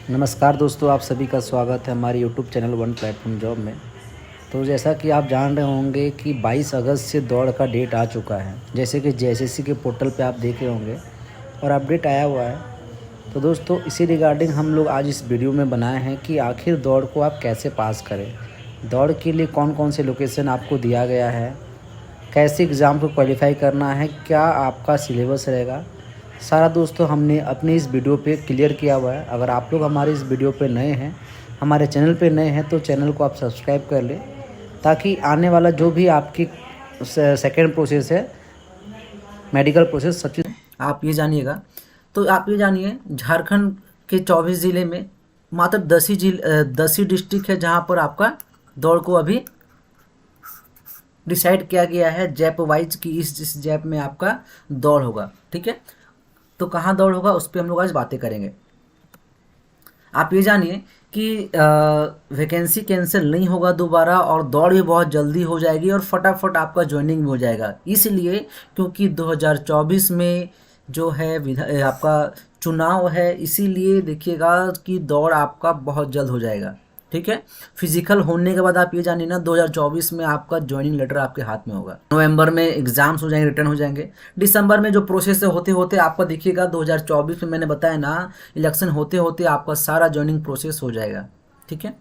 नमस्कार दोस्तों, आप सभी का स्वागत है हमारे YouTube channel one platform job में। तो जैसा कि आप जान रहे होंगे कि 22 अगस्त से दौड़ का डेट आ चुका है, जैसे कि जेएसएससी के पोर्टल पे आप देख रहे होंगे और अपडेट आया हुआ है। तो दोस्तों, इसी रिगार्डिंग हम लोग आज इस वीडियो में बनाए हैं कि आखिर दौड़ को आप कैसे पास करें, दौड़ के लिए कौन कौन से लोकेशन आपको दिया गया है, कैसे एग्ज़ाम को क्वालिफाई करना है, क्या आपका सिलेबस रहेगा, सारा दोस्तों हमने अपने इस वीडियो पे क्लियर किया हुआ है। अगर आप लोग हमारे इस वीडियो पे नए हैं, हमारे चैनल पे नए हैं, तो चैनल को आप सब्सक्राइब कर लें, ताकि आने वाला जो भी आपकी सेकेंड प्रोसेस है, मेडिकल प्रोसेस, सब चीज़ आप ये जानिएगा। तो आप ये जानिए, झारखंड के 24 ज़िले में मात्र 10 ही डिस्ट्रिक्ट है जहाँ पर आपका दौड़ को अभी डिसाइड किया गया है जैप वाइज कि इस जैप में आपका दौड़ होगा। ठीक है, तो कहाँ दौड़ होगा उस पर हम लोग आज बातें करेंगे। आप ये जानिए कि वैकेंसी कैंसिल नहीं होगा दोबारा, और दौड़ भी बहुत जल्दी हो जाएगी और फटाफट आपका ज्वाइनिंग भी हो जाएगा। इसलिए क्योंकि 2024 में जो है आपका चुनाव है, इसीलिए देखिएगा कि दौड़ आपका बहुत जल्द हो जाएगा। ठीक है, फिजिकल होने के बाद आप ये जानिए ना, 2024 में आपका ज्वाइनिंग लेटर आपके हाथ में होगा। नवंबर में एग्जाम्स हो जाएंगे, रिटर्न हो जाएंगे। दिसंबर में जो प्रोसेस होते होते आपका देखिएगा 2024 में, मैंने बताया ना, इलेक्शन होते होते आपका सारा ज्वाइनिंग प्रोसेस हो जाएगा। ठीक है,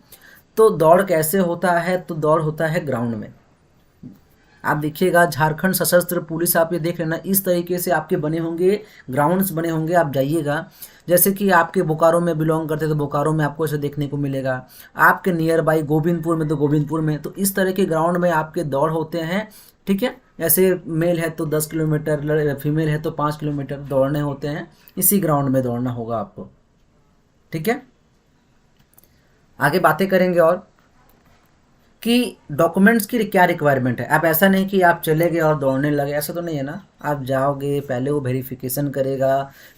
तो दौड़ कैसे होता है? तो दौड़ होता है ग्राउंड में। आप देखिएगा झारखंड सशस्त्र पुलिस, आप ये देख लेना, इस तरीके से आपके बने होंगे, ग्राउंड्स बने होंगे। आप जाइएगा, जैसे कि आपके बोकारो में बिलोंग करते तो बोकारो में आपको ऐसे देखने को मिलेगा, आपके नियर बाई गोविंदपुर में तो गोविंदपुर में। तो इस तरह के ग्राउंड में आपके दौड़ होते हैं। ठीक है, ऐसे मेल है तो 10 किलोमीटर, फीमेल है तो 5 किलोमीटर दौड़ने होते हैं। इसी ग्राउंड में दौड़ना होगा आपको। ठीक है, आगे बातें करेंगे और कि डॉक्यूमेंट्स की क्या रिक्वायरमेंट है। अब ऐसा नहीं कि आप चले गए और दौड़ने लगे, ऐसा तो नहीं है ना। आप जाओगे, पहले वो वेरिफिकेशन करेगा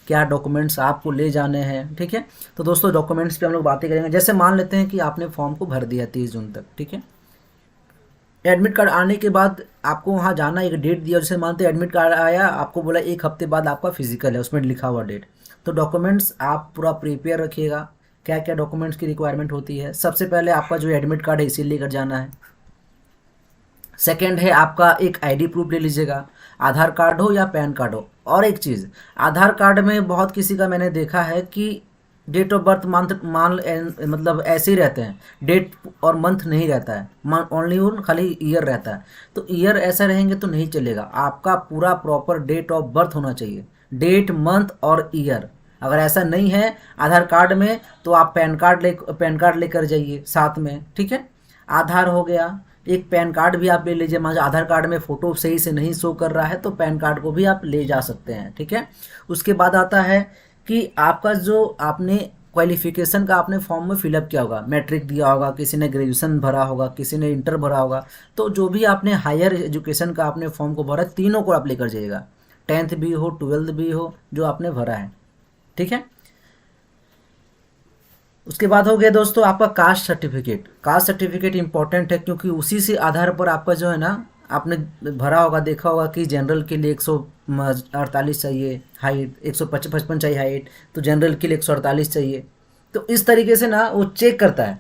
क्या डॉक्यूमेंट्स आपको ले जाने हैं। ठीक है, तो दोस्तों डॉक्यूमेंट्स पे हम लोग बातें करेंगे। जैसे मान लेते हैं कि आपने फॉर्म को भर दिया 30 जून तक। ठीक है, एडमिट कार्ड आने के बाद आपको वहाँ जाना, एक डेट दिया। जैसे मानते हैं एडमिट कार्ड आया, आपको बोला 1 हफ्ते बाद आपका फिजिकल है, उसमें लिखा हुआ डेट। तो डॉक्यूमेंट्स आप पूरा प्रिपेयर रखिएगा। क्या क्या डॉक्यूमेंट्स की रिक्वायरमेंट होती है? सबसे पहले आपका जो एडमिट कार्ड है इसे लेकर जाना है। सेकेंड है आपका एक आईडी प्रूफ ले लीजिएगा, आधार कार्ड हो या पैन कार्ड हो। और एक चीज़, आधार कार्ड में बहुत किसी का मैंने देखा है कि डेट ऑफ बर्थ मतलब ऐसे ही रहते हैं, डेट और मंथ नहीं रहता है, ओनली खाली ईयर रहता है। तो ईयर ऐसा रहेंगे तो नहीं चलेगा, आपका पूरा प्रॉपर डेट ऑफ बर्थ होना चाहिए, डेट, मंथ और ईयर। अगर ऐसा नहीं है आधार कार्ड में तो आप पैन कार्ड लेकर जाइए साथ में। ठीक है, आधार हो गया, एक पैन कार्ड भी आप ले लीजिए। मान लीजिए आधार कार्ड में फ़ोटो सही से नहीं शो कर रहा है तो पैन कार्ड को भी आप ले जा सकते हैं। ठीक है, उसके बाद आता है कि आपका जो आपने क्वालिफिकेशन का आपने फॉर्म में फिलअप किया होगा, मैट्रिक दिया होगा, किसी ने ग्रेजुएशन भरा होगा, किसी ने इंटर भरा होगा। तो जो भी आपने हायर एजुकेशन का आपने फॉर्म को भरा, तीनों को आप लेकर जाइएगा, 10th भी हो, 12th भी हो, जो आपने भरा है। ठीक है, उसके बाद हो गया दोस्तों आपका caste certificate. Caste certificate important है क्योंकि उसी से आधार पर आपका जो है ना, आपने भरा होगा, देखा होगा कि जनरल के लिए 148 चाहिए हाइट, 155 चाहिए हाइट, तो जनरल के लिए 148 चाहिए। तो इस तरीके से ना वो चेक करता है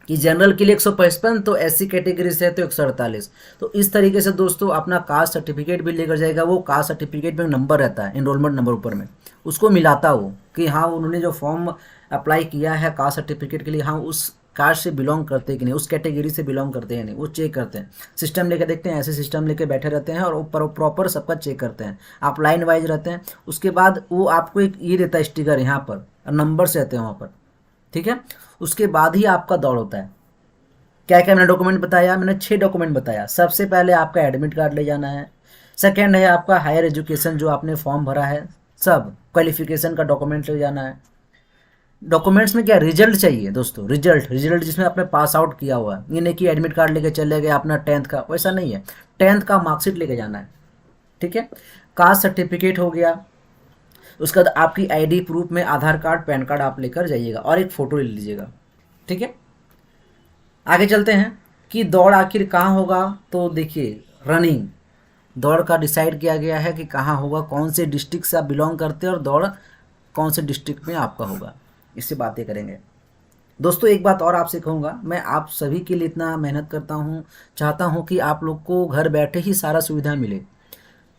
कि जनरल के लिए 155, तो एससी कैटेगरी से है तो 148। तो इस तरीके से दोस्तों अपना कास्ट सर्टिफिकेट भी लेकर जाएगा। वो कास्ट सर्टिफिकेट में नंबर रहता है, एनरोलमेंट नंबर ऊपर में, उसको मिलाता हो कि हाँ उन्होंने जो फॉर्म अप्लाई किया है कास्ट सर्टिफिकेट के लिए, हाँ उस कास्ट से बिलोंग करते हैं कि नहीं, उस कैटेगरी से बिलोंग करते हैं नहीं, वो चेक करते हैं। सिस्टम लेके देखते हैं, ऐसे सिस्टम लेके बैठे रहते हैं और ऊपर प्रॉपर सबका चेक करते हैं। आप लाइन वाइज रहते हैं। उसके बाद वो आपको एक ये देता है स्टिकर, यहाँ पर नंबर्स रहते हैं वहाँ पर। ठीक है, उसके बाद ही आपका दौड़ होता है। क्या क्या मैंने डॉक्यूमेंट बताया? मैंने 6 डॉक्यूमेंट बताया। सबसे पहले आपका एडमिट कार्ड ले जाना है। सेकेंड है आपका हायर एजुकेशन जो आपने फॉर्म भरा है, सब क्वालिफिकेशन का डॉक्यूमेंट ले जाना है। डॉक्यूमेंट्स में क्या रिजल्ट चाहिए दोस्तों, रिजल्ट जिसमें आपने पास आउट किया हुआ है। ये नहीं कि एडमिट कार्ड लेके चले गए अपना 10th का, वैसा नहीं है। 10th का मार्कशीट लेके जाना है। ठीक है, कास्ट सर्टिफिकेट हो गया। उसके बाद आपकी आईडी प्रूफ में आधार कार्ड, पैन कार्ड आप लेकर जाइएगा और एक फ़ोटो ले लीजिएगा। ठीक है, आगे चलते हैं कि दौड़ आखिर कहाँ होगा। तो देखिए, रनिंग दौड़ का डिसाइड किया गया है कि कहाँ होगा, कौन से डिस्ट्रिक्ट से आप बिलोंग करते हैं और दौड़ कौन से डिस्ट्रिक्ट में आपका होगा। इससे बातें करेंगे। दोस्तों एक बात और आपसे कहूँगा, मैं आप सभी के लिए इतना मेहनत करता हूँ, चाहता हूँ कि आप लोग को घर बैठे ही सारा सुविधा मिले,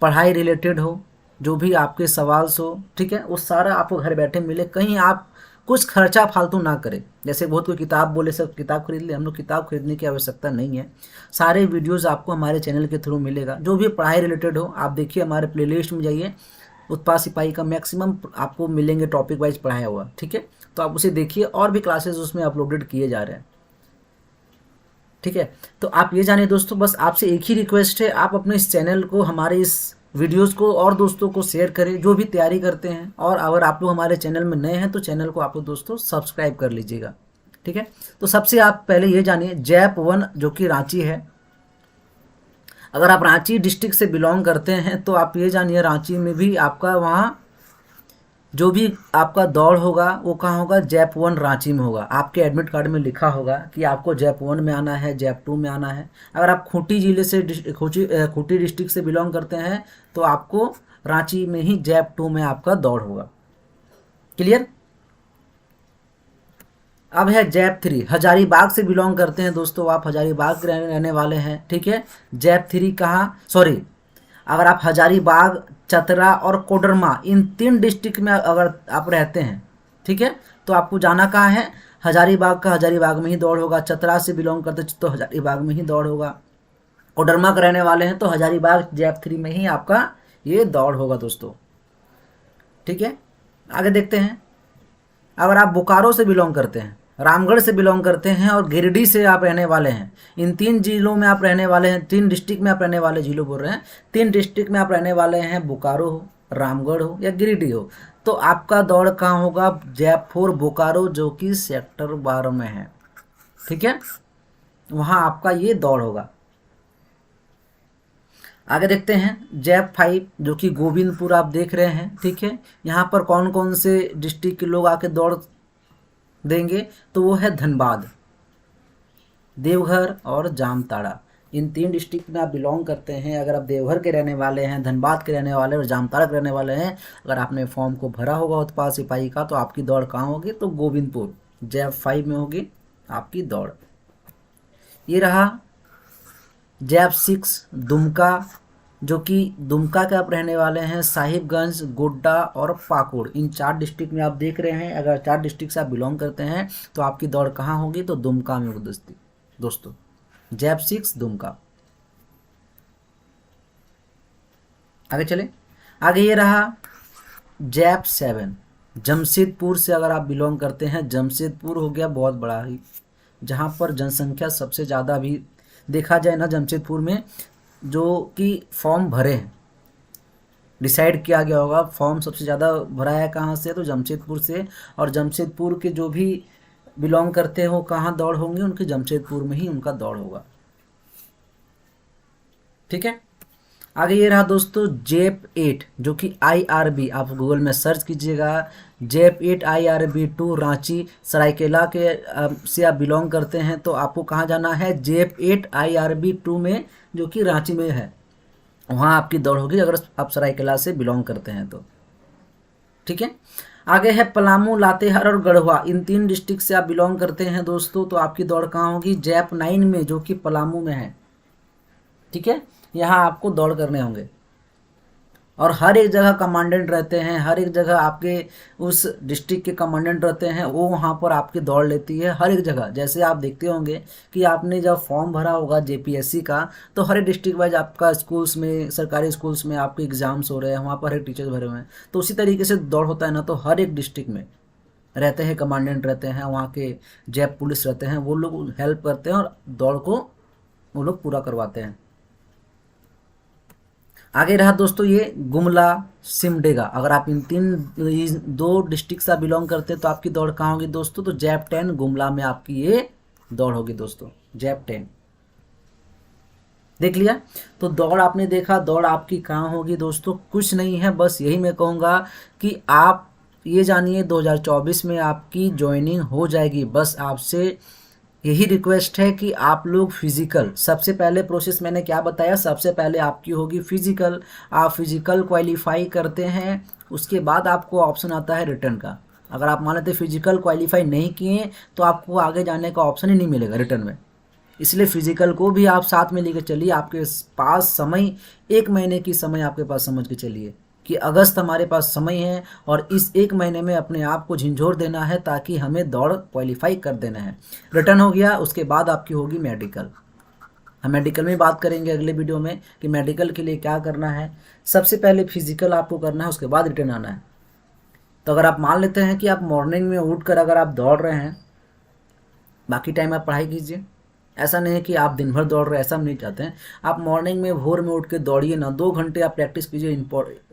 पढ़ाई रिलेटेड हो, जो भी आपके सवाल हो, ठीक है, वो सारा आपको घर बैठे मिले, कहीं आप कुछ खर्चा फालतू ना करें। जैसे बहुत कोई किताब बोले सब किताब खरीद ले, हम लोग किताब खरीदने की आवश्यकता नहीं है। सारे वीडियोस आपको हमारे चैनल के थ्रू मिलेगा, जो भी पढ़ाई रिलेटेड हो। आप देखिए हमारे प्लेलिस्ट में जाइए, उत्पाद सिपाही का मैक्सिमम आपको मिलेंगे टॉपिक वाइज पढ़ाया हुआ, ठीक है, तो आप उसे देखिए। और भी क्लासेस उसमें अपलोडेड किए जा रहे हैं, ठीक है। तो आप ये जानिए दोस्तों, बस आपसे एक ही रिक्वेस्ट है, आप अपने इस चैनल को, हमारे इस वीडियोस को और दोस्तों को शेयर करें जो भी तैयारी करते हैं। और अगर आप लोग हमारे चैनल में नए हैं तो चैनल को आप लोग दोस्तों सब्सक्राइब कर लीजिएगा, ठीक है। तो सबसे आप पहले ये जानिए, जैप 1 जो कि रांची है, अगर आप रांची डिस्ट्रिक्ट से बिलोंग करते हैं तो आप ये जानिए रांची में भी आपका वहाँ जो भी आपका दौड़ होगा वो कहाँ होगा, जैप 1 रांची में होगा। आपके एडमिट कार्ड में लिखा होगा कि आपको जैप 1 में आना है, जैप 2 में आना है। अगर आप खूंटी जिले से खूंटी डिस्ट्रिक्ट से बिलोंग करते हैं तो आपको रांची में ही जैप 2 में आपका दौड़ होगा। क्लियर। अब है जैप 3, हजारीबाग से बिलोंग करते हैं दोस्तों, आप हजारीबाग के रहने वाले हैं, ठीक है। जैप 3 कहाँ, सॉरी, अगर आप हजारीबाग, चतरा और कोडरमा इन 3 डिस्ट्रिक्ट में अगर आप रहते हैं, ठीक है, तो आपको जाना कहाँ है, हजारीबाग का हजारीबाग में ही दौड़ होगा। चतरा से बिलोंग करते तो हजारीबाग में ही दौड़ होगा। कोडरमा का रहने वाले हैं तो हजारीबाग जैप 3 में ही आपका ये दौड़ होगा दोस्तों, ठीक है। आगे देखते हैं, अगर आप बोकारो से बिलोंग करते हैं, रामगढ़ से बिलोंग करते हैं और गिरिडीह से आप रहने वाले हैं, इन 3 जिलों में आप रहने वाले हैं, 3 डिस्ट्रिक्ट में आप रहने वाले, जिलों बोल रहे हैं, 3 डिस्ट्रिक्ट में आप रहने वाले हैं, बोकारो हो, रामगढ़ हो या गिरिडीह हो, तो आपका दौड़ कहाँ होगा, जैप 4 बोकारो जो कि सेक्टर 12 में है, ठीक है, वहाँ आपका ये दौड़ होगा। आगे देखते हैं जैप 5 जो कि गोविंदपुर आप देख रहे हैं, ठीक है। यहाँ पर कौन कौन से डिस्ट्रिक्ट के लोग आके दौड़ देंगे, तो वो है धनबाद, देवघर और जामताड़ा। इन 3 डिस्ट्रिक्ट में आप बिलोंग करते हैं, अगर आप देवघर के रहने वाले हैं, धनबाद के रहने वाले और जामताड़ा के रहने वाले हैं, अगर आपने फॉर्म को भरा होगा उत्पाद सिपाही का, तो आपकी दौड़ कहाँ होगी, तो गोविंदपुर जैप 5 में होगी आपकी दौड़। ये रहा जैप 6 दुमका, जो कि दुमका के आप रहने वाले हैं, साहिबगंज, गोड्डा और पाकुड़, इन 4 डिस्ट्रिक्ट में आप देख रहे हैं। अगर 4 डिस्ट्रिक्ट से आप बिलोंग करते हैं तो आपकी दौड़ कहाँ होगी, तो दुमका में होगी दोस्तों, जैप 6 दुमका। आगे चले, आगे ये रहा जैप 7 जमशेदपुर से अगर आप बिलोंग करते हैं, जमशेदपुर हो गया बहुत बड़ा ही, जहाँ पर जनसंख्या सबसे ज़्यादा भी देखा जाए ना, जमशेदपुर में जो कि फॉर्म भरे हैं, डिसाइड किया गया होगा फॉर्म सबसे ज़्यादा भरा है कहाँ से, तो जमशेदपुर से। और जमशेदपुर के जो भी बिलोंग करते हैं वो कहाँ दौड़ होंगे, उनके जमशेदपुर में ही उनका दौड़ होगा, ठीक है। आगे ये रहा दोस्तों जैप 8 जो कि IRB, आप गूगल में सर्च कीजिएगा, जैप 8 IRB 2 रांची सरायकेला के से आप बिलोंग करते हैं तो आपको कहाँ जाना है, जैप 8 IRB 2 में जो कि रांची में है, वहाँ आपकी दौड़ होगी अगर आप सरायकेला से बिलोंग करते हैं तो, ठीक है। आगे है पलामू, लातेहार और गढ़वा, इन 3 डिस्ट्रिक्ट से आप बिलोंग करते हैं दोस्तों, तो आपकी दौड़ कहाँ होगी, जैप 9 में जो कि पलामू में है, ठीक है। यहाँ आपको दौड़ करने होंगे और हर एक जगह कमांडेंट रहते हैं, हर एक जगह आपके उस डिस्ट्रिक्ट के कमांडेंट रहते हैं, वो वहाँ पर आपकी दौड़ लेती है हर एक जगह। जैसे आप देखते होंगे कि आपने जब फॉर्म भरा होगा JPSC का, तो हर एक डिस्ट्रिक्ट वाइज आपका स्कूल्स में, सरकारी स्कूल्स में आपके एग्जाम्स हो रहे हैं, वहाँ पर हर एक टीचर्स भरे हुए हैं, तो उसी तरीके से दौड़ होता है ना, तो हर एक डिस्ट्रिक्ट में रहते हैं कमांडेंट रहते हैं, वहाँ के जैप पुलिस रहते हैं, वो लोग हेल्प करते हैं और दौड़ को वो लोग पूरा करवाते हैं। आगे रहा दोस्तों ये गुमला, सिमडेगा, अगर आप इन 2 डिस्ट्रिक्ट से बिलोंग करते हैं तो आपकी दौड़ कहाँ होगी दोस्तों, तो जैप 10 गुमला में आपकी ये दौड़ होगी दोस्तों, जैप 10। देख लिया, तो दौड़ आपने देखा, दौड़ आपकी कहाँ होगी दोस्तों, कुछ नहीं है, बस यही मैं कहूँगा कि आप ये जानिए 2024 में आपकी ज्वाइनिंग हो जाएगी। बस आपसे यही रिक्वेस्ट है कि आप लोग फिजिकल, सबसे पहले प्रोसेस मैंने क्या बताया, सबसे पहले आपकी होगी फिजिकल, आप फिजिकल क्वालिफाई करते हैं, उसके बाद आपको ऑप्शन आता है रिटर्न का। अगर आप मान लेते फिजिकल क्वालिफाई नहीं किए तो आपको आगे जाने का ऑप्शन ही नहीं मिलेगा रिटर्न में। इसलिए फिजिकल को भी आप साथ में लेकर चलिए। आपके पास समय 1 महीने की समय आपके पास समझ के चलिए कि अगस्त हमारे पास समय है और इस 1 महीने में अपने आप को झिझोर देना है ताकि हमें दौड़ क्वालिफाई कर देना है। रिटर्न हो गया, उसके बाद आपकी होगी मेडिकल। हम मेडिकल में बात करेंगे अगले वीडियो में कि मेडिकल के लिए क्या करना है। सबसे पहले फिजिकल आपको करना है, उसके बाद रिटर्न आना है। तो अगर आप मान लेते हैं कि आप मॉर्निंग में उठकर अगर आप दौड़ रहे हैं, बाकी टाइम आप पढ़ाई कीजिए। ऐसा नहीं है कि आप दिन भर दौड़ रहे हैं, ऐसा हम नहीं चाहते हैं। आप मॉर्निंग में भोर में उठ के दौड़िए ना, 2 घंटे आप प्रैक्टिस कीजिए।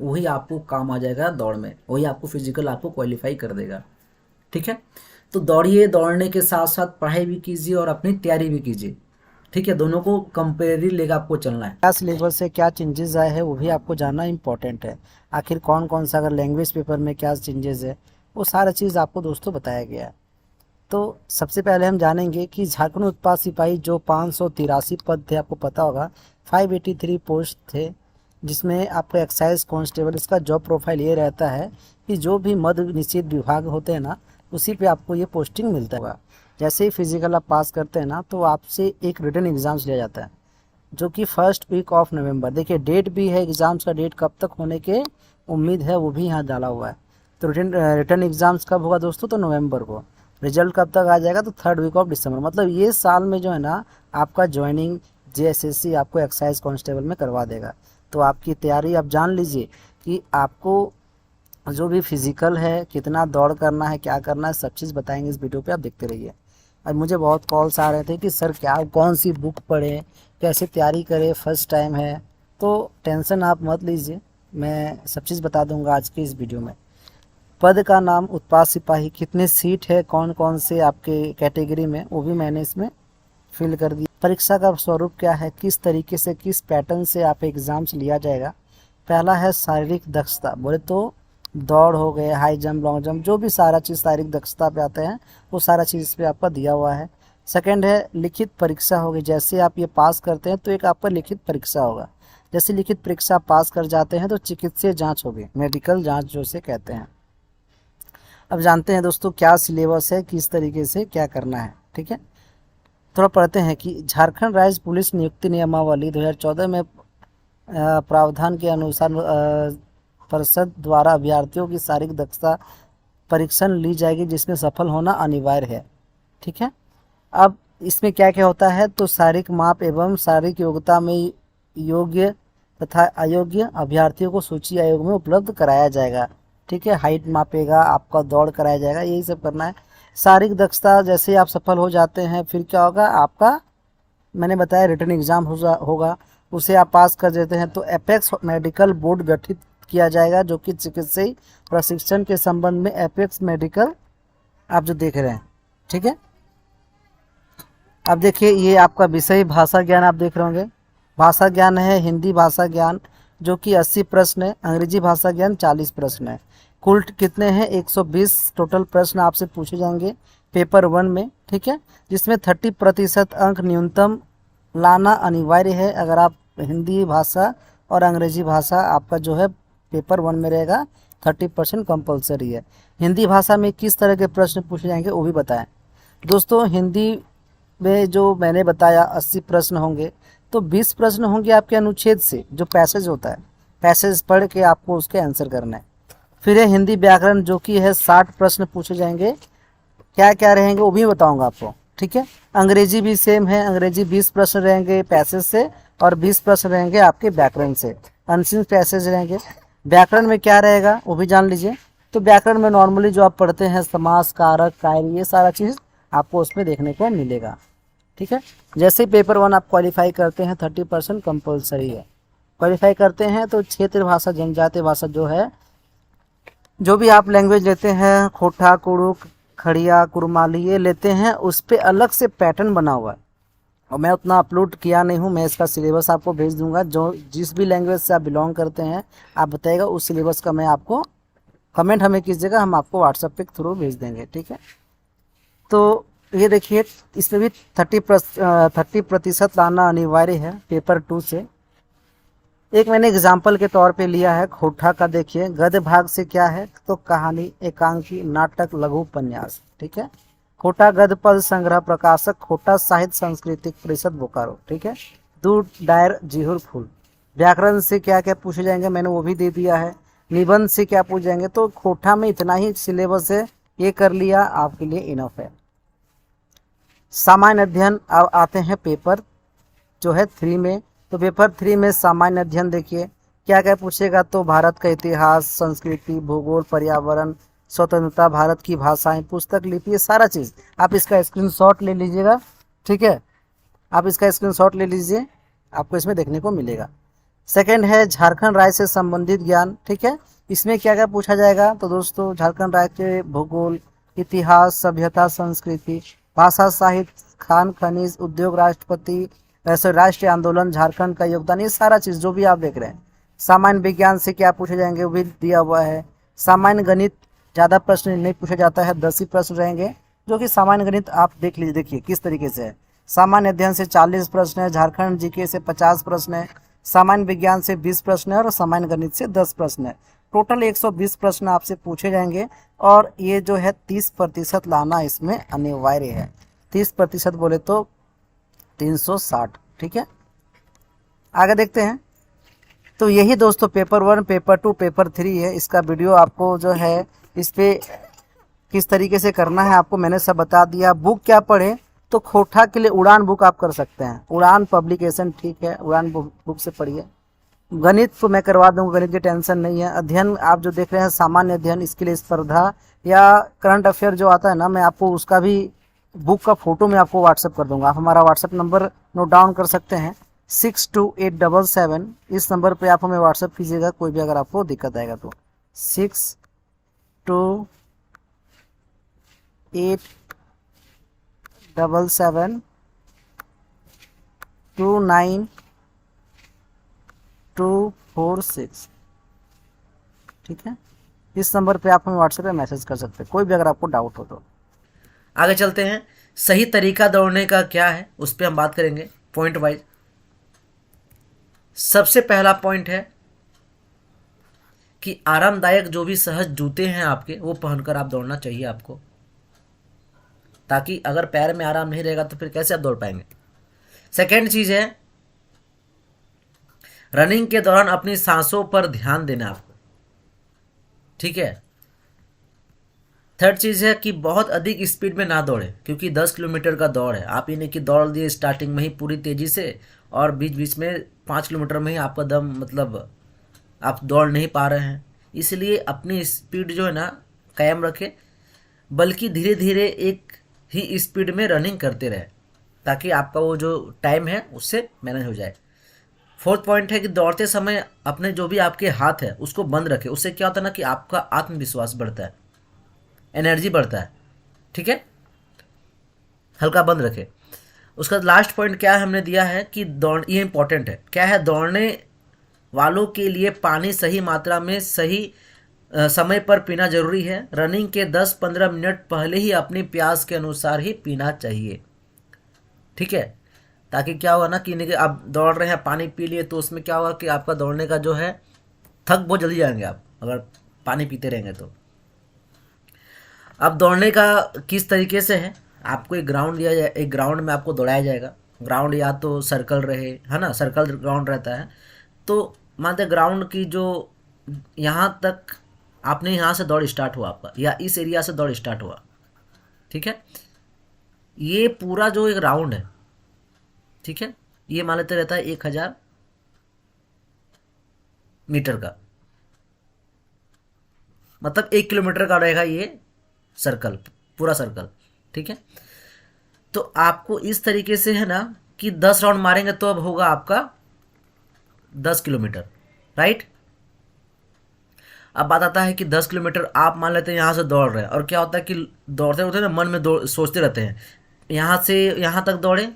वही आपको काम आ जाएगा दौड़ में, वही आपको फिजिकल आपको क्वालिफाई कर देगा। ठीक है, तो दौड़िए, दौड़ने के साथ साथ पढ़ाई भी कीजिए और अपनी तैयारी भी कीजिए। ठीक है, दोनों को कंपेरेटिव लेकर आपको चलना है। क्या सिलेबस से क्या चेंजेस आए हैं वो भी आपको जानना इंपॉर्टेंट है। आखिर कौन कौन सा, अगर लैंग्वेज पेपर में क्या चेंजेस है, वो सारा चीज़ आपको दोस्तों बताया गया है। तो सबसे पहले हम जानेंगे कि झारखंड उत्पाद सिपाही जो 583 पद थे, आपको पता होगा 583 पोस्ट थे, जिसमें आपको एक्साइज कांस्टेबल, इसका जॉब प्रोफाइल ये रहता है कि जो भी मद्य निषेध विभाग होते हैं ना, उसी पे आपको ये पोस्टिंग मिलता होगा। जैसे ही फिजिकल आप पास करते हैं ना, तो आपसे एक रिटन एग्ज़ाम्स लिया जाता है जो कि फर्स्ट वीक ऑफ नवंबर। देखिए डेट भी है, एग्ज़ाम्स का डेट कब तक होने के उम्मीद है वो भी यहाँ डाला हुआ है। तो रिटर्न एग्ज़ाम्स कब होगा दोस्तों? तो नवंबर को। रिजल्ट कब तक आ जाएगा? तो 3rd वीक ऑफ दिसंबर। मतलब ये साल में जो है ना, आपका ज्वाइनिंग जेएसएससी आपको एक्साइज कांस्टेबल में करवा देगा। तो आपकी तैयारी आप जान लीजिए कि आपको जो भी फिजिकल है, कितना दौड़ करना है, क्या करना है, सब चीज़ बताएंगे इस वीडियो पे, आप देखते रहिए। और मुझे बहुत कॉल्स आ रहे थे कि सर क्या, कौन सी बुक पढ़ें, कैसे तैयारी करें, फर्स्ट टाइम है। तो टेंशन आप मत लीजिए, मैं सब चीज़ बता दूंगा आज के इस वीडियो में। पद का नाम उत्पाद सिपाही, कितने सीट है, कौन कौन से आपके कैटेगरी में, वो भी मैंने इसमें फिल कर दिया। परीक्षा का स्वरूप क्या है, किस तरीके से, किस पैटर्न से आप एग्ज़ाम्स लिया जाएगा। पहला है शारीरिक दक्षता, बोले तो दौड़ हो गए, हाई जंप, लॉन्ग जंप, जो भी सारा चीज़ शारीरिक दक्षता पे आते हैं वो सारा चीज़ इस पे आपका दिया हुआ है। सेकंड है लिखित परीक्षा होगी, जैसे आप ये पास करते हैं तो एक आपका लिखित परीक्षा होगा। जैसे लिखित परीक्षा पास कर जाते हैं तो चिकित्सीय जांच होगी, मेडिकल जांच जो से कहते हैं। अब जानते हैं दोस्तों क्या सिलेबस है, किस तरीके से क्या करना है। ठीक है, थोड़ा पढ़ते हैं कि झारखंड राज्य पुलिस नियुक्ति नियमावली 2014 में प्रावधान के अनुसार परिषद द्वारा अभ्यर्थियों की शारीरिक दक्षता परीक्षण ली जाएगी, जिसमें सफल होना अनिवार्य है। ठीक है, अब इसमें क्या क्या होता है, तो शारीरिक माप एवं शारीरिक योग्यता में योग्य तथा अयोग्य अभ्यर्थियों को सूची आयोग में उपलब्ध कराया जाएगा। ठीक है, हाइट मापेगा, आपका दौड़ कराया जाएगा, यही सब करना है। शारीरिक दक्षता जैसे आप सफल हो जाते हैं, फिर क्या होगा, आपका मैंने बताया रिटर्न एग्ज़ाम होगा, उसे आप पास कर देते हैं तो एपेक्स मेडिकल बोर्ड गठित किया जाएगा, जो कि चिकित्सीय प्रशिक्षण के संबंध में एपेक्स मेडिकल आप जो देख रहे हैं। ठीक है, अब देखिए ये आपका विषय भाषा ज्ञान आप देख रहे होंगे। भाषा ज्ञान है हिंदी भाषा ज्ञान, जो कि 80 प्रश्न है। अंग्रेजी भाषा ज्ञान 40 प्रश्न है। कुल कितने हैं? 120 टोटल प्रश्न आपसे पूछे जाएंगे पेपर 1 में। ठीक है, जिसमें 30% अंक न्यूनतम लाना अनिवार्य है। अगर आप हिंदी भाषा और अंग्रेजी भाषा आपका जो है पेपर 1 में रहेगा, 30% कंपलसरी है। हिंदी भाषा में किस तरह के प्रश्न पूछे जाएंगे वो भी बताएं दोस्तों। हिंदी में जो मैंने बताया 80 प्रश्न होंगे, तो 20 प्रश्न होंगे आपके अनुच्छेद से, जो पैसेज होता है, पैसेज पढ़ के आपको उसके आंसर करना है। फिर है हिंदी व्याकरण, जो कि है 60 प्रश्न पूछे जाएंगे। क्या क्या रहेंगे वो भी बताऊंगा आपको। ठीक है, अंग्रेजी भी सेम है, अंग्रेजी 20 प्रश्न रहेंगे पैसेज से और 20 प्रश्न रहेंगे आपके व्याकरण से, अनसीन पैसेज रहेंगे। व्याकरण में क्या रहेगा वो भी जान लीजिए। तो व्याकरण में नॉर्मली जो आप पढ़ते हैं, समास, कारक, कार्य, ये सारा चीज़ आपको उसमें देखने को मिलेगा। ठीक है, जैसे पेपर 1 आप क्वालिफाई करते हैं, 30% कंपलसरी है। क्वालिफाई करते हैं तो क्षेत्रीय भाषा, जनजातीय भाषा जो है, जो भी आप लैंग्वेज लेते हैं, खोटा, कुड़ुक, खड़िया, कुरमाली, ये लेते हैं, उस पर अलग से पैटर्न बना हुआ है। और मैं उतना अपलोड किया नहीं हूँ, मैं इसका सिलेबस आपको भेज दूंगा। जो जिस भी लैंग्वेज से आप बिलोंग करते हैं, आप बताइएगा, उस सिलेबस का मैं आपको कमेंट हमें कीजिएगा, हम आपको व्हाट्सएप पे थ्रू भेज देंगे। ठीक है, तो ये देखिए इसमें भी 30% लाना अनिवार्य है पेपर 2 से। एक मैंने एग्जाम्पल के तौर पे लिया है खोटा का। देखिए गद्य भाग से क्या है, तो कहानी, एकांकी, नाटक, लघु उपन्यास। ठीक है। खोटा गद्य पद संग्रह, प्रकाशक खोटा साहित्य सांस्कृतिक परिषद बोकारो। ठीक है। दू डायर जिहुर फूल। व्याकरण से क्या क्या पूछे जाएंगे मैंने वो भी दे दिया है। निबंध से क्या पूछ जाएंगे, तो खोटा में इतना ही सिलेबस है, ये कर लिया आपके लिए इनफ है। सामान्य अध्ययन अब आते हैं पेपर जो है 3 में। तो पेपर 3 में सामान्य अध्ययन देखिए क्या क्या पूछेगा, तो भारत का इतिहास, संस्कृति, भूगोल, पर्यावरण, स्वतंत्रता, भारत की भाषाएं, पुस्तक, लिपि, ये सारा चीज़ आप इसका स्क्रीनशॉट ले लीजिएगा। ठीक है, आप इसका स्क्रीनशॉट ले लीजिए, आपको इसमें देखने को मिलेगा। सेकंड है झारखंड राज्य से संबंधित ज्ञान। ठीक है, इसमें क्या क्या पूछा जाएगा, तो दोस्तों झारखंड राज्य के भूगोल, इतिहास, सभ्यता, संस्कृति, भाषा, साहित्य, खान खनिज, उद्योग, राष्ट्रपति, वैसे राष्ट्रीय आंदोलन, झारखंड का योगदान, ये सारा चीज़ जो भी आप देख रहे हैं। सामान्य विज्ञान से क्या पूछे जाएंगे वो भी दिया हुआ है। सामान्य गणित ज़्यादा प्रश्न नहीं पूछा जाता है, 10 ही प्रश्न रहेंगे, जो कि सामान्य गणित आप देख लीजिए, देखिए किस तरीके से है। सामान्य अध्ययन से 40 प्रश्न है, झारखंड जीके से 50 प्रश्न है, सामान्य विज्ञान से 20 प्रश्न है और सामान्य गणित से 10 प्रश्न है। टोटल 120 प्रश्न आपसे पूछे जाएंगे और ये जो है 30% लाना इसमें अनिवार्य है। 30% बोले तो 360। ठीक है, आगे देखते हैं। तो यही दोस्तों पेपर 1, पेपर 2, पेपर 3 है। इसका वीडियो आपको जो है इस पे किस तरीके से करना है आपको मैंने सब बता दिया। बुक क्या पढ़े, तो खोटा के लिए उड़ान बुक आप कर सकते हैं, उड़ान पब्लिकेशन। ठीक है, उड़ान बुक से पढ़िए। गणित को मैं करवा दूंगा, गणित की टेंशन नहीं है। अध्ययन आप जो देख रहे हैं सामान्य अध्ययन, इसके लिए स्पर्धा या करंट अफेयर जो आता है ना, मैं आपको उसका भी बुक का फोटो मैं आपको व्हाट्सअप कर दूंगा। आप हमारा व्हाट्सअप नंबर नोट डाउन कर सकते हैं 62877। इस नंबर पे आप हमें व्हाट्सअप कीजिएगा कोई भी अगर आपको दिक्कत आएगा तो। 628772946। ठीक है, इस नंबर पे आप हमें व्हाट्सएप पे मैसेज कर सकते हैं कोई भी अगर आपको डाउट हो तो। आगे चलते हैं, सही तरीका दौड़ने का क्या है उस पर हम बात करेंगे पॉइंट वाइज। सबसे पहला पॉइंट है कि आरामदायक जो भी सहज जूते हैं आपके वो पहनकर आप दौड़ना चाहिए आपको, ताकि अगर पैर में आराम नहीं रहेगा तो फिर कैसे आप दौड़ पाएंगे। सेकेंड चीज है रनिंग के दौरान अपनी सांसों पर ध्यान देना आपको। ठीक है। थर्ड चीज़ है कि बहुत अधिक स्पीड में ना दौड़े, क्योंकि 10 किलोमीटर का दौड़ है। आप ये नहीं कि दौड़ दिए स्टार्टिंग में ही पूरी तेज़ी से और बीच बीच में 5 किलोमीटर में ही आपका दम मतलब आप दौड़ नहीं पा रहे हैं। इसलिए अपनी स्पीड जो है ना कायम रखें, बल्कि धीरे धीरे एक ही स्पीड में रनिंग करते रहे, ताकि आपका वो जो टाइम है उससे मैनेज हो जाए। फोर्थ पॉइंट है कि दौड़ते समय अपने जो भी आपके हाथ है उसको बंद रखें। उससे क्या होता है ना कि आपका आत्मविश्वास बढ़ता है, एनर्जी बढ़ता है। ठीक है, हल्का बंद रखें। उसका लास्ट पॉइंट क्या है हमने दिया है कि दौड़, ये इंपॉर्टेंट है, क्या है, दौड़ने वालों के लिए पानी सही मात्रा में सही समय पर पीना जरूरी है। रनिंग के 10-15 मिनट पहले ही अपनी प्यास के अनुसार ही पीना चाहिए। ठीक है, ताकि क्या होगा ना कि आप दौड़ रहे हैं पानी पी लिए तो उसमें क्या होगा कि आपका दौड़ने का जो है थक बहुत जल्दी जाएंगे आप अगर पानी पीते रहेंगे तो। अब दौड़ने का किस तरीके से है, आपको एक ग्राउंड दिया जाए, एक ग्राउंड में आपको दौड़ाया जाएगा। ग्राउंड या तो सर्कल रहे, है ना, सर्कल ग्राउंड रहता है। तो मानते ग्राउंड की जो यहाँ तक आपने यहाँ से दौड़ स्टार्ट हुआ आपका, या इस एरिया से दौड़ स्टार्ट हुआ। ठीक है, ये पूरा जो एक राउंड है, ठीक है, ये मान लेते रहता है 1000 मीटर का, मतलब 1 किलोमीटर का रहेगा ये सर्कल, पूरा सर्कल। ठीक है, तो आपको इस तरीके से है ना कि 10 राउंड मारेंगे तो अब होगा आपका 10 किलोमीटर, राइट। अब बात आता है कि 10 किलोमीटर आप मान लेते हैं यहाँ से दौड़ रहे हैं, और क्या होता है कि दौड़ते दौड़ते ना मन में सोचते रहते हैं, यहाँ से यहाँ तक दौड़े,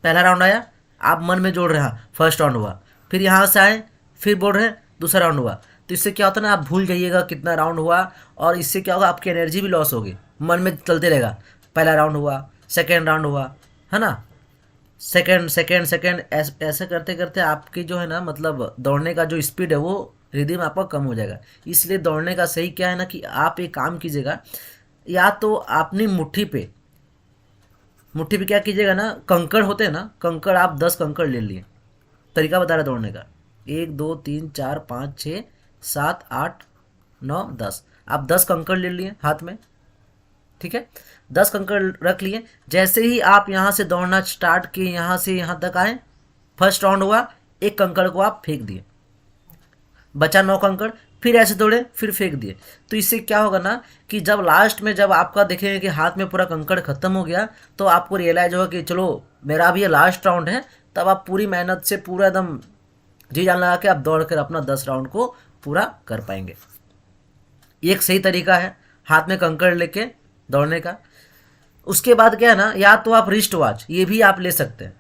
पहला राउंड आया, आप मन में जोड़ रहे हैं फर्स्ट राउंड हुआ, फिर यहाँ से आए फिर बोल रहे हैं दूसरा राउंड हुआ। तो इससे क्या होता है ना आप भूल जाइएगा कितना राउंड हुआ, और इससे क्या होगा आपकी एनर्जी भी लॉस होगी, मन में चलते रहेगा पहला राउंड हुआ, सेकेंड राउंड हुआ, है ना। सेकंड सेकंड सेकंड ऐसे करते करते आपकी जो है ना मतलब दौड़ने का जो स्पीड है वो रिदम आपका कम हो जाएगा। इसलिए दौड़ने का सही क्या है ना कि आप एक काम कीजिएगा, या तो अपनी मुट्ठी पे क्या कीजिएगा ना, कंकड़ होते हैं ना, कंकड़ आप 10 कंकड़ ले लिए। तरीका बता रहा दौड़ने का, 1 2 3 4 5 6 7 8 9 10, आप 10 कंकड़ ले लिए हाथ में, ठीक है। 10 कंकड़ रख लिए। जैसे ही आप यहाँ से दौड़ना स्टार्ट किए, यहाँ से यहाँ तक आए, फर्स्ट राउंड हुआ, एक कंकड़ को आप फेंक दिए, बचा 9 कंकड़, फिर ऐसे दौड़े, फिर फेंक दिए। तो इससे क्या होगा ना कि जब लास्ट में जब आपका देखेंगे कि हाथ में पूरा कंकड़ खत्म हो गया, तो आपको रियलाइज होगा कि चलो मेरा अब ये लास्ट राउंड है। तब आप पूरी मेहनत से पूरा एकदम जी जान लगा के आप दौड़ कर अपना 10 राउंड को पूरा कर पाएंगे। ये एक सही तरीका है हाथ में कंकड़ लेके दौड़ने का। उसके बाद क्या है ना, या तो आप रिस्ट वॉच ये भी आप ले सकते हैं।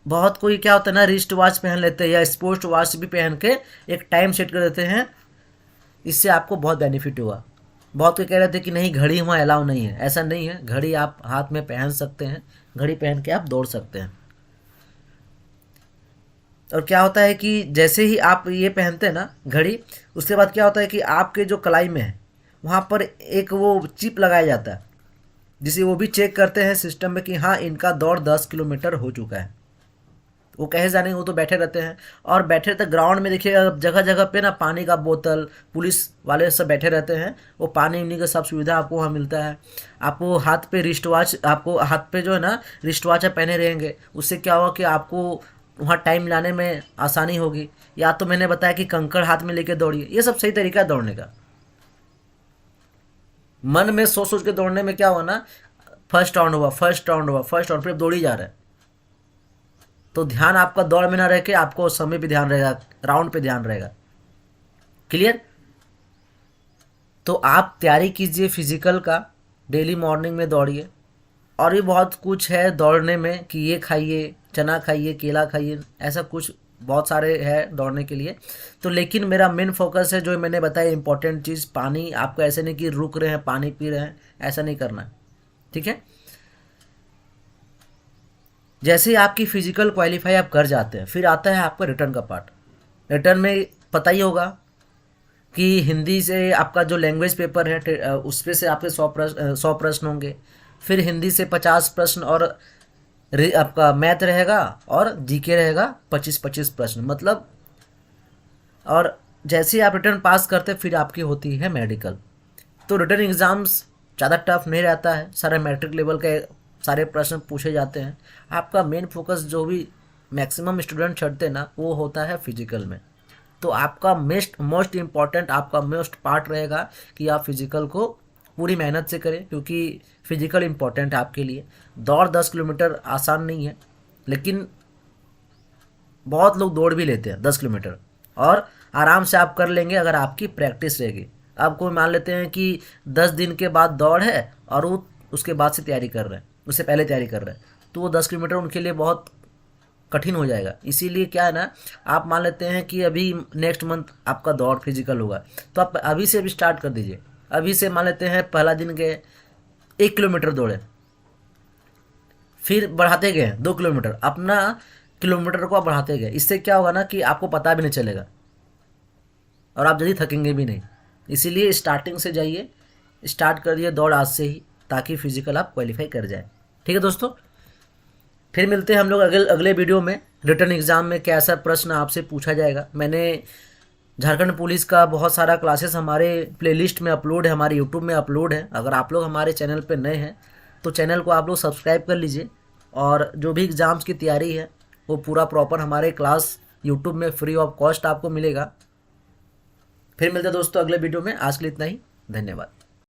बहुत कोई क्या होता है ना, रिस्ट वॉच पहन लेते हैं या स्पोर्ट्स वॉच भी पहन के एक टाइम सेट कर देते हैं। इससे आपको बहुत बेनिफिट हुआ। बहुत कोई कह रहे थे कि नहीं घड़ी वहाँ अलाउ नहीं है, ऐसा नहीं है। घड़ी आप हाथ में पहन सकते हैं, घड़ी पहन के आप दौड़ सकते हैं। और क्या होता है कि जैसे ही आप ये पहनते हैं ना घड़ी, उसके बाद क्या होता है कि आपके जो कलाई में है वहाँ पर एक वो चिप लगाया जाता है, जिसे वो भी चेक करते हैं सिस्टम में कि हाँ इनका दौड़ 10 किलोमीटर हो चुका है। वो कहे जाने वो तो बैठे रहते हैं, और बैठे रहते ग्राउंड में देखिएगा जगह जगह पे ना पानी का बोतल, पुलिस वाले सब बैठे रहते हैं। वो पानी उन्हीं का सब सुविधा आपको वहाँ मिलता है। आपको हाथ पे रिस्ट वॉच, आपको हाथ पे जो है ना रिस्ट वॉच पहने रहेंगे। उससे क्या होगा कि आपको वहाँ टाइम लाने में आसानी होगी। या तो मैंने बताया कि कंकड़ हाथ में लेके दौड़िए, ये सब सही तरीका है दौड़ने का। मन में सोच सोच के दौड़ने में क्या हुआ ना, फर्स्ट राउंड हुआ, फर्स्ट राउंड हुआ, फर्स्ट राउंड, फिर दौड़ी जा रहा है। तो ध्यान आपका दौड़ में ना रह के आपको समय पे ध्यान रहेगा, राउंड पे ध्यान रहेगा। क्लियर? तो आप तैयारी कीजिए फिजिकल का, डेली मॉर्निंग में दौड़िए। और भी बहुत कुछ है दौड़ने में कि ये खाइए, चना खाइए, केला खाइए, ऐसा कुछ बहुत सारे है दौड़ने के लिए। तो लेकिन मेरा मेन फोकस है जो मैंने बताया इंपॉर्टेंट चीज़, पानी। आपको ऐसे नहीं कि रुक रहे हैं पानी पी रहे हैं, ऐसा नहीं करना है, ठीक है। जैसे ही आपकी फिजिकल क्वालिफाई आप कर जाते हैं, फिर आता है आपका रिटर्न का पार्ट। रिटर्न में पता ही होगा कि हिंदी से आपका जो लैंग्वेज पेपर है उस पे से आपके 100 प्रश्न होंगे। फिर हिंदी से 50 प्रश्न, और आपका मैथ रहेगा, और जीके रहेगा 25-25 प्रश्न मतलब। और जैसे ही आप रिटर्न पास करते फिर आपकी होती है मेडिकल। तो रिटर्न एग्ज़ाम्स ज़्यादा टफ नहीं रहता है, सारे मैट्रिक लेवल के सारे प्रश्न पूछे जाते हैं। आपका मेन फोकस जो भी मैक्सिमम स्टूडेंट चढ़ते हैं ना, वो होता है फिजिकल में। तो आपका मोस्ट इम्पॉर्टेंट आपका मोस्ट पार्ट रहेगा कि आप फिजिकल को पूरी मेहनत से करें, क्योंकि फिजिकल इम्पॉर्टेंट है आपके लिए। दौड़ 10 किलोमीटर आसान नहीं है, लेकिन बहुत लोग दौड़ भी लेते हैं 10 किलोमीटर, और आराम से आप कर लेंगे अगर आपकी प्रैक्टिस रहेगी। आपको मान लेते हैं कि 10 दिन के बाद दौड़ है और वो उसके बाद से तैयारी कर रहे हैं, उससे पहले तैयारी कर रहे हैं, तो वो 10 किलोमीटर उनके लिए बहुत कठिन हो जाएगा। इसीलिए क्या है ना, आप मान लेते हैं कि अभी नेक्स्ट मंथ आपका दौड़ फिजिकल होगा, तो आप अभी से भी स्टार्ट कर दीजिए। अभी से मान लेते हैं पहला दिन गए 1 किलोमीटर दौड़े, फिर बढ़ाते गए 2 किलोमीटर, अपना किलोमीटर को आप बढ़ाते गए। इससे क्या होगा ना कि आपको पता भी नहीं चलेगा और आप जल्दी थकेंगे भी नहीं। इसीलिए स्टार्टिंग से जाइए, स्टार्ट कर दिए दौड़ आज से ही, ताकि फिजिकल आप क्वालिफाई कर जाए। ठीक है दोस्तों, फिर मिलते हैं हम लोग अगले वीडियो में। रिटर्न एग्ज़ाम में कैसा प्रश्न आपसे पूछा जाएगा। मैंने झारखंड पुलिस का बहुत सारा क्लासेस हमारे प्लेलिस्ट में अपलोड है, हमारे यूट्यूब में अपलोड है। अगर आप लोग हमारे चैनल पे नए हैं तो चैनल को आप लोग सब्सक्राइब कर लीजिए, और जो भी एग्ज़ाम्स की तैयारी है वो पूरा प्रॉपर हमारे क्लास यूट्यूब में फ्री ऑफ कॉस्ट आपको मिलेगा। फिर मिलते हैं दोस्तों अगले वीडियो में। आज के लिए इतना ही, धन्यवाद।